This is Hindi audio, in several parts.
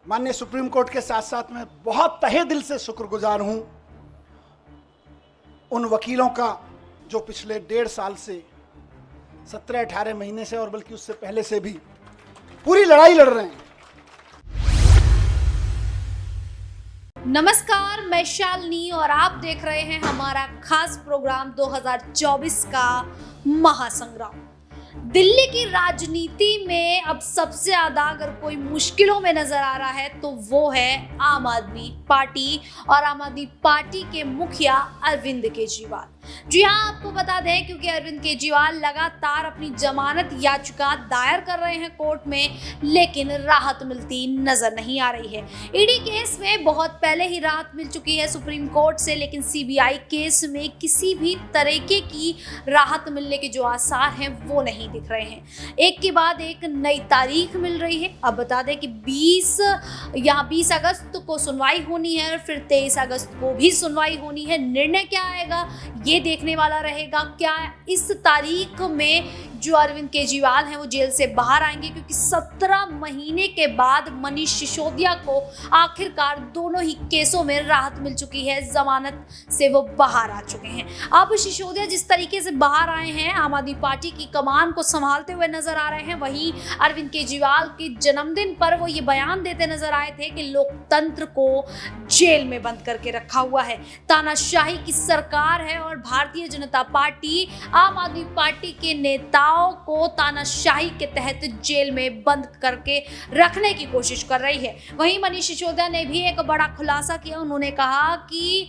माननीय सुप्रीम कोर्ट के साथ साथ मैं बहुत तहे दिल से शुक्रगुजार हूं उन वकीलों का जो पिछले 1.5 साल से 17-18 महीने से और बल्कि उससे पहले से भी पूरी लड़ाई लड़ रहे हैं। नमस्कार, मैं शालिनी और आप देख रहे हैं हमारा खास प्रोग्राम 2024 का महासंग्राम। दिल्ली की राजनीति में अब सबसे ज्यादा अगर कोई मुश्किलों में नजर आ रहा है तो वो है आम आदमी पार्टी और आम आदमी पार्टी के मुखिया अरविंद केजरीवाल। जी हाँ, आपको बता दें क्योंकि अरविंद केजरीवाल लगातार अपनी जमानत याचिका दायर कर रहे हैं कोर्ट में, लेकिन राहत मिलती नजर नहीं आ रही है। ईडी केस में बहुत पहले ही राहत मिल चुकी है सुप्रीम कोर्ट से, लेकिन सीबीआई केस में किसी भी तरीके की राहत मिलने के जो आसार हैं वो नहीं दिख रहे हैं। एक के बाद एक नई तारीख मिल रही है। अब बता दें कि 20 अगस्त को सुनवाई होनी है और फिर 23 अगस्त को भी सुनवाई होनी है। निर्णय क्या आएगा ये देखने वाला रहेगा। क्या इस तारीख में जो अरविंद केजरीवाल हैं वो जेल से बाहर आएंगे, क्योंकि 17 महीने के बाद मनीष सिसोदिया को आखिरकार दोनों ही केसों में राहत मिल चुकी है, जमानत से वो बाहर आ चुके हैं। अब सिसोदिया जिस तरीके से बाहर आए हैं, आम आदमी पार्टी की कमान को संभालते हुए नजर आ रहे हैं, वहीं अरविंद केजरीवाल के जन्मदिन पर वो ये बयान देते नजर आए थे कि लोकतंत्र को जेल में बंद करके रखा हुआ है, तानाशाही की सरकार है और भारतीय जनता पार्टी आम आदमी पार्टी के नेताओं को तानाशाही के तहत जेल में बंद करके रखने की कोशिश कर रही है। वहीं मनीष सिसोदिया ने भी एक बड़ा खुलासा किया। उन्होंने कहा कि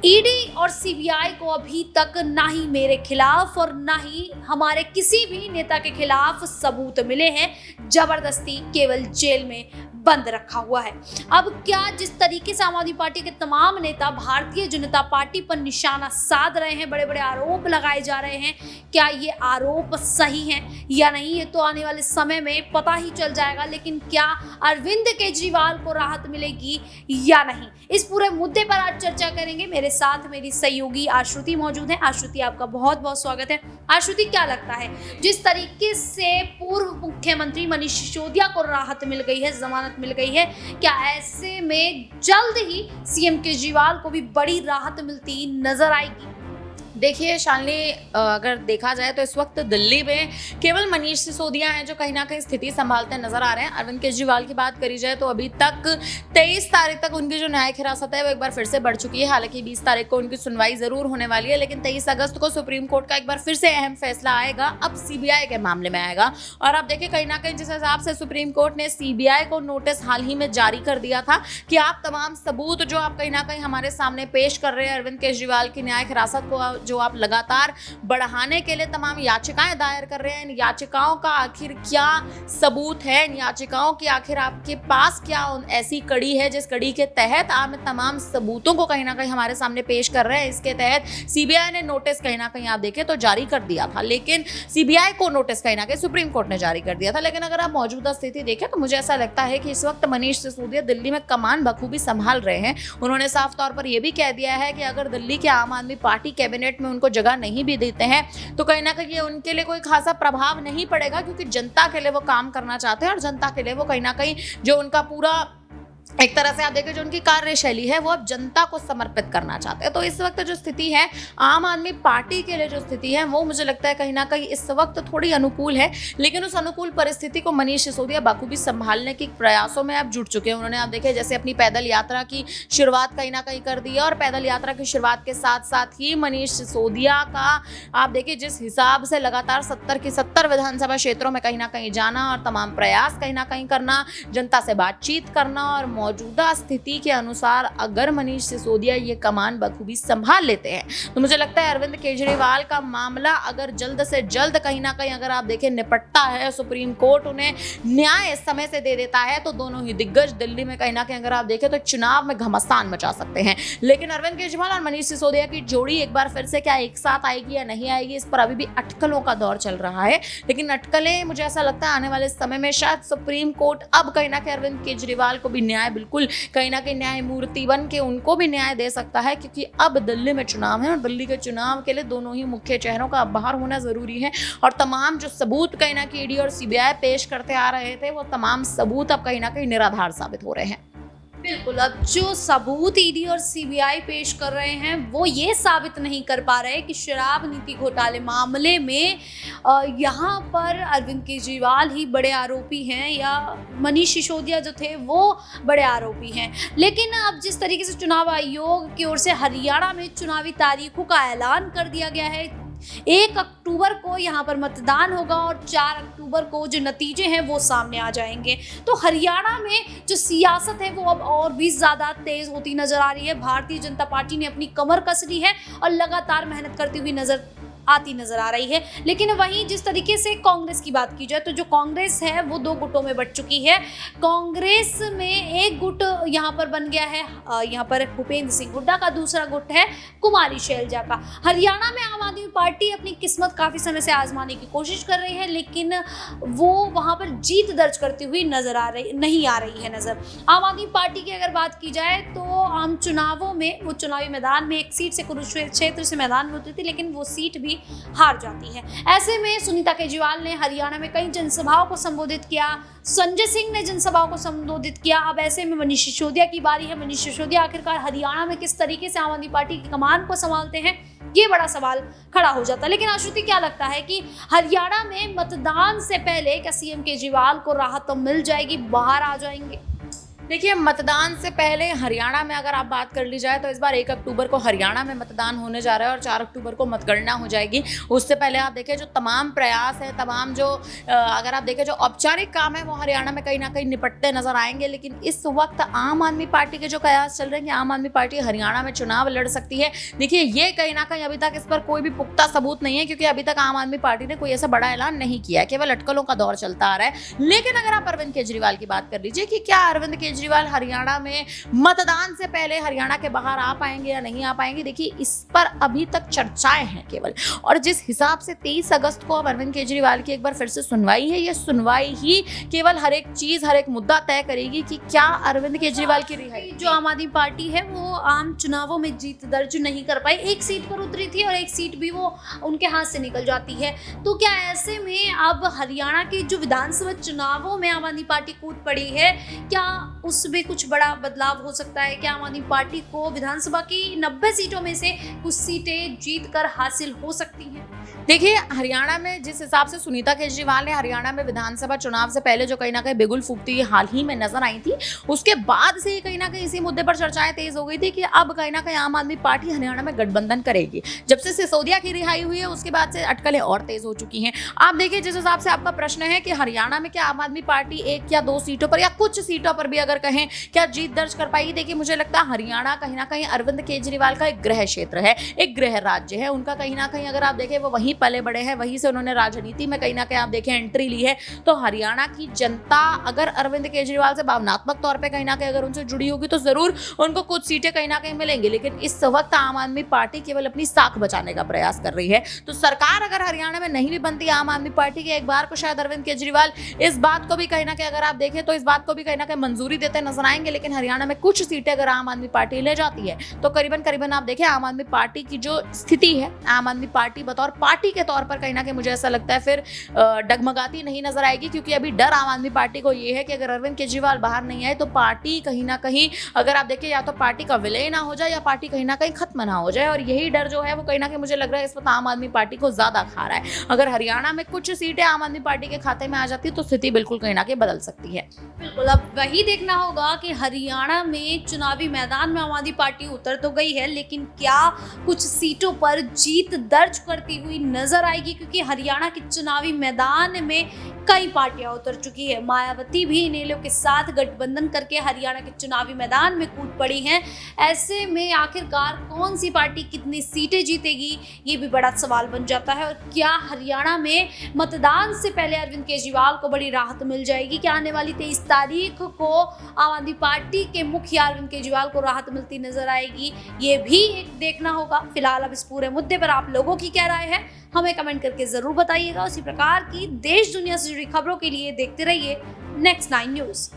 ईडी और सीबीआई को अभी तक ना ही मेरे खिलाफ और ना ही हमारे किसी भी नेता के खिलाफ सबूत मिले हैं, जबरदस्ती केवल जेल में बंद रखा हुआ है। अब क्या जिस तरीके से आम आदमी पार्टी के तमाम नेता भारतीय जनता पार्टी पर निशाना साध रहे हैं, बड़े बड़े आरोप लगाए जा रहे हैं, क्या ये आरोप सही हैं या नहीं, ये तो आने वाले समय में पता ही चल जाएगा। लेकिन क्या अरविंद केजरीवाल को राहत मिलेगी या नहीं, इस पूरे मुद्दे पर आज चर्चा करेंगे। मेरे साथ मेरी सहयोगी आश्रुति मौजूद है। आश्रुति, आपका बहुत बहुत स्वागत है। आश्रुति, क्या लगता है जिस तरीके से पूर्व मुख्यमंत्री मनीष सिसोदिया को राहत मिल गई है, जमानत मिल गई है, क्या ऐसे में जल्द ही सीएम केजरीवाल को भी बड़ी राहत मिलती नजर आएगी? देखिए शालिनी, अगर देखा जाए तो इस वक्त दिल्ली में केवल मनीष सिसोदिया हैं जो कहीं ना कहीं स्थिति संभालते नजर आ रहे हैं। अरविंद केजरीवाल की बात करी जाए तो अभी तक 23 तारीख तक उनकी जो न्यायिक हिरासत है वो एक बार फिर से बढ़ चुकी है। हालांकि 20 तारीख को उनकी सुनवाई जरूर होने वाली है, लेकिन 23 अगस्त को सुप्रीम कोर्ट का एक बार फिर से अहम फैसला आएगा। अब सीबीआई के मामले में आएगा और अब देखिए कहीं ना कहीं जिस हिसाब से सुप्रीम कोर्ट ने सीबीआई को नोटिस हाल ही में जारी कर दिया था कि आप तमाम सबूत जो आप कहीं ना कहीं हमारे सामने पेश कर रहे हैं अरविंद केजरीवाल की न्यायिक हिरासत को जो आप लगातार बढ़ाने के लिए तमाम याचिकाएं दायर कर रहे हैं, इन याचिकाओं का आखिर क्या सबूत है, इन याचिकाओं की आखिर आपके पास क्या ऐसी कड़ी है जिस कड़ी के तहत आप तमाम सबूतों को कहीं ना कहीं हमारे सामने पेश कर रहे हैं। इसके तहत सीबीआई ने नोटिस कहीं ना कहीं आप देखें तो जारी कर दिया था, लेकिन सीबीआई को नोटिस कहीं ना कहीं सुप्रीम कोर्ट ने जारी कर दिया था। लेकिन अगर आप मौजूदा स्थिति देखें तो मुझे ऐसा लगता है कि इस वक्त मनीष सिसोदिया दिल्ली में कमान बखूबी संभाल रहे हैं। उन्होंने साफ तौर पर यह भी कह दिया है कि अगर दिल्ली के आम आदमी पार्टी कैबिनेट में उनको जगह नहीं भी देते हैं तो कहीं ना कहीं उनके लिए कोई खासा प्रभाव नहीं पड़ेगा, क्योंकि जनता के लिए वो काम करना चाहते हैं और जनता के लिए वो कहीं ना कहीं जो उनका पूरा एक तरह से आप देखिए जो उनकी कार्यशैली है वो अब जनता को समर्पित करना चाहते हैं। तो इस वक्त जो स्थिति है आम आदमी पार्टी के लिए जो स्थिति है वो मुझे लगता है कहीं ना कहीं इस वक्त थोड़ी अनुकूल है, लेकिन उस अनुकूल परिस्थिति को मनीष सिसोदिया बखूबी संभालने के प्रयासों में अब जुट चुके हैं। उन्होंने आप देखे जैसे अपनी पैदल यात्रा की शुरुआत कहीं ना कहीं कर दी है और पैदल यात्रा की शुरुआत के साथ साथ ही मनीष सिसोदिया का आप देखिए जिस हिसाब से लगातार 70 की 70 विधानसभा क्षेत्रों में कहीं ना कहीं जाना और तमाम प्रयास कहीं ना कहीं करना, जनता से बातचीत करना और मौजूदा स्थिति के अनुसार अगर मनीष सिसोदिया ये कमान बखूबी संभाल लेते हैं तो मुझे लगता है अरविंद केजरीवाल का मामला अगर जल्द से जल्द कहीं ना कहीं अगर आप देखें निपटता है, सुप्रीम कोर्ट उन्हें न्याय समय से दे देता है, तो दोनों ही दिग्गज दिल्ली में कहीं ना कहीं अगर आप देखें तो चुनाव में घमासान मचा सकते हैं। लेकिन अरविंद केजरीवाल और मनीष सिसोदिया की जोड़ी एक बार फिर से क्या एक साथ आएगी या नहीं आएगी, इस पर अभी भी अटकलों का दौर चल रहा है। लेकिन अटकलें मुझे ऐसा लगता है आने वाले समय में शायद सुप्रीम कोर्ट अब कहीं ना कहीं अरविंद केजरीवाल को भी न्याय बिल्कुल कहीं ना कहीं न्यायमूर्ति बन के उनको भी न्याय दे सकता है, क्योंकि अब दिल्ली में चुनाव है और दिल्ली के चुनाव के लिए दोनों ही मुख्य चेहरों का बाहर होना जरूरी है। और तमाम जो सबूत कहीं ना कहीं ईडी और सीबीआई पेश करते आ रहे थे, वो तमाम सबूत अब कहीं ना कहीं निराधार साबित हो रहे हैं। बिल्कुल, अब जो सबूत ईडी और सीबीआई पेश कर रहे हैं वो ये साबित नहीं कर पा रहे कि शराब नीति घोटाले मामले में यहाँ पर अरविंद केजरीवाल ही बड़े आरोपी हैं या मनीष सिसोदिया जो थे वो बड़े आरोपी हैं। लेकिन अब जिस तरीके से चुनाव आयोग की ओर से हरियाणा में चुनावी तारीखों का ऐलान कर दिया गया है, 1 अक्टूबर को यहाँ पर मतदान होगा और 4 अक्टूबर को जो नतीजे हैं वो सामने आ जाएंगे, तो हरियाणा में जो सियासत है वो अब और भी ज़्यादा तेज होती नजर आ रही है। भारतीय जनता पार्टी ने अपनी कमर कस ली है और लगातार मेहनत करती हुई नजर आ रही है। लेकिन वहीं जिस तरीके से कांग्रेस की बात की जाए तो जो कांग्रेस है वो 2 गुटों में बंट चुकी है। कांग्रेस में एक गुट यहाँ पर बन गया है, यहाँ पर भूपेंद्र सिंह हुड्डा का, दूसरा गुट है कुमारी शैलजा का। हरियाणा में आम आदमी पार्टी अपनी किस्मत काफी समय से आजमाने की कोशिश कर रही है, लेकिन वो वहां पर जीत दर्ज करती हुई नहीं आ रही है नजर। आम आदमी पार्टी की अगर बात की जाए तो आम चुनावों में वो चुनावी मैदान में एक सीट से कुरुक्षेत्र से मैदान में उतरी थी, लेकिन वो सीट भी हार जाती है। ऐसे में सुनीता केजरीवाल ने हरियाणा में कई जनसभाओं को संबोधित किया, संजय सिंह ने जनसभाओं को संबोधित किया। अब ऐसे में मनीष सिसोदिया की बारी है। मनीष सिसोदिया आखिरकार हरियाणा में किस तरीके से आम आदमी पार्टी की कमान को संभालते हैं, ये बड़ा सवाल खड़ा हो जाता है। लेकिन आश्रुति, क्या लगता है कि हरियाणा में मतदान से पहले क्या सीएम केजरीवाल को राहत तो मिल जाएगी, बाहर आ जाएंगे? देखिए, मतदान से पहले हरियाणा में अगर आप बात कर ली जाए तो इस बार 1 अक्टूबर को हरियाणा में मतदान होने जा रहा है और 4 अक्टूबर को मतगणना हो जाएगी। उससे पहले आप देखें जो तमाम प्रयास है, तमाम जो अगर आप देखें जो औपचारिक काम है वो हरियाणा में कहीं ना कहीं निपटते नजर आएंगे। लेकिन इस वक्त आम आदमी पार्टी के जो कयास चल रहे हैं कि आम आदमी पार्टी हरियाणा में चुनाव लड़ सकती है, देखिए ये कहीं ना कहीं अभी तक इस पर कोई भी पुख्ता सबूत नहीं है, क्योंकि अभी तक आम आदमी पार्टी ने कोई ऐसा बड़ा ऐलान नहीं किया है, केवल अटकलों का दौर चलता आ रहा है। लेकिन अगर आप अरविंद केजरीवाल की बात कर लीजिए कि क्या अरविंद केजरीवाल हरियाणा में मतदान से पहले हरियाणा के बाहर आ पाएंगे या नहीं आ पाएंगे, देखिए इस पर अभी तक चर्चाएं हैं केवल। और जिस हिसाब से 23 अगस्त को अब अरविंद केजरीवाल की एक बार फिर से सुनवाई है, ये सुनवाई ही केवल हर एक चीज, हर एक मुद्दा तय करेगी कि क्या अरविंद केजरीवाल की रिहाई। जो आम आदमी पार्टी है वो आम चुनावों में जीत दर्ज नहीं कर पाई, एक सीट पर उतरी थी और एक सीट भी वो उनके हाथ से निकल जाती है। तो क्या ऐसे में अब हरियाणा के जो विधानसभा चुनावों में आम आदमी पार्टी कूद पड़ी है, क्या उसमें कुछ बड़ा बदलाव हो सकता है? क्या आम आदमी पार्टी को विधानसभा की 90 सीटों में से कुछ सीटें जीत कर हासिल हो सकती हैं? देखिए, हरियाणा में जिस हिसाब से सुनीता केजरीवाल ने हरियाणा में विधानसभा चुनाव से पहले जो कहीं ना कहीं बिगुल फूकती हाल ही में नजर आई थी, उसके बाद से ही कहीं ना कहीं इसी मुद्दे पर चर्चाएं तेज हो गई थी कि अब कहीं ना कहीं आम आदमी पार्टी हरियाणा में गठबंधन करेगी। जब से सिसोदिया की रिहाई हुई है उसके बाद से अटकलें और तेज हो चुकी हैं। आप देखिए, जिस हिसाब से आपका प्रश्न है कि हरियाणा में क्या आम आदमी पार्टी 1 या 2 सीटों पर या कुछ सीटों पर भी अगर कहें क्या जीत दर्ज कर पाएगी, देखिए मुझे लगता है हरियाणा कहीं ना कहीं अरविंद केजरीवाल का एक गृह क्षेत्र है, एक गृह राज्य है उनका। कहीं ना कहीं अगर आप देखें वो वहीं पले बड़े हैं, वहीं से उन्होंने राजनीति में कहीं ना कहीं आप देखें एंट्री ली है। तो हरियाणा की जनता अगर अरविंद केजरीवाल से भावनात्मक तौर पे कहीं ना कहीं अगर उनसे जुड़ी होगी तो जरूर उनको कुछ सीटें कहीं ना कहीं मिलेंगी। लेकिन इस वक्त आम आदमी पार्टी केवल अपनी साख बचाने का प्रयास कर रही है। तो सरकार अगर हरियाणा में नहीं भी बनती आम आदमी पार्टी की, एक बार को शायद अरविंद केजरीवाल इस बात को भी कहीं ना कहीं अगर आप देखें तो इस बात को भी कहीं ना कहीं मंजूरी देते नजर आएंगे। लेकिन हरियाणा में कुछ सीटें अगर आम आदमी पार्टी ले जाती है तो करीबन आप देखें आम आदमी पार्टी की जो स्थिति है, आम आदमी पार्टी बतौर पार्टी के तौर पर कहीं ना कहीं मुझे ऐसा लगता है फिर डगमगाती नहीं नजर आएगी। क्योंकि अभी डर आम आदमी पार्टी को ये है कि अगर अरविंद केजरीवाल बाहर नहीं आए तो पार्टी कहीं ना कहीं अगर आप देखें या तो पार्टी का विलय ना हो जाए या पार्टी कहीं ना कहीं खत्म ना हो जाए। और यही डर जो है वो कहीं ना कहीं मुझे लग रहा है इस वक्त आम आदमी पार्टी को ज्यादा खा रहा है। अगर हरियाणा में कुछ सीटें आम आदमी पार्टी के खाते में आ जाती है तो स्थिति बिल्कुल कहीं ना कहीं बदल सकती है। बिल्कुल, अब वही देखना होगा कि हरियाणा में चुनावी मैदान में आम आदमी पार्टी उतर तो गई है, लेकिन क्या कुछ सीटों पर जीत दर्ज करती हुई नजर आएगी? क्योंकि हरियाणा के चुनावी मैदान में कई पार्टियां उतर चुकी है। मायावती भी इनेलो के साथ गठबंधन करके हरियाणा के चुनावी मैदान में कूद पड़ी हैं। ऐसे में आखिरकार कौन सी पार्टी कितनी सीटें जीतेगी, ये भी बड़ा सवाल बन जाता है। और क्या हरियाणा में मतदान से पहले अरविंद केजरीवाल को बड़ी राहत मिल जाएगी? क्या आने वाली 23 तारीख को आम आदमी पार्टी के मुखिया अरविंद केजरीवाल को राहत मिलती नजर आएगी? ये भी एक देखना होगा। फिलहाल अब इस पूरे मुद्दे पर आप लोगों की क्या राय है, हमें कमेंट करके जरूर बताइएगा। उसी प्रकार की देश दुनिया से जुड़ी खबरों के लिए देखते रहिए Next 9 News।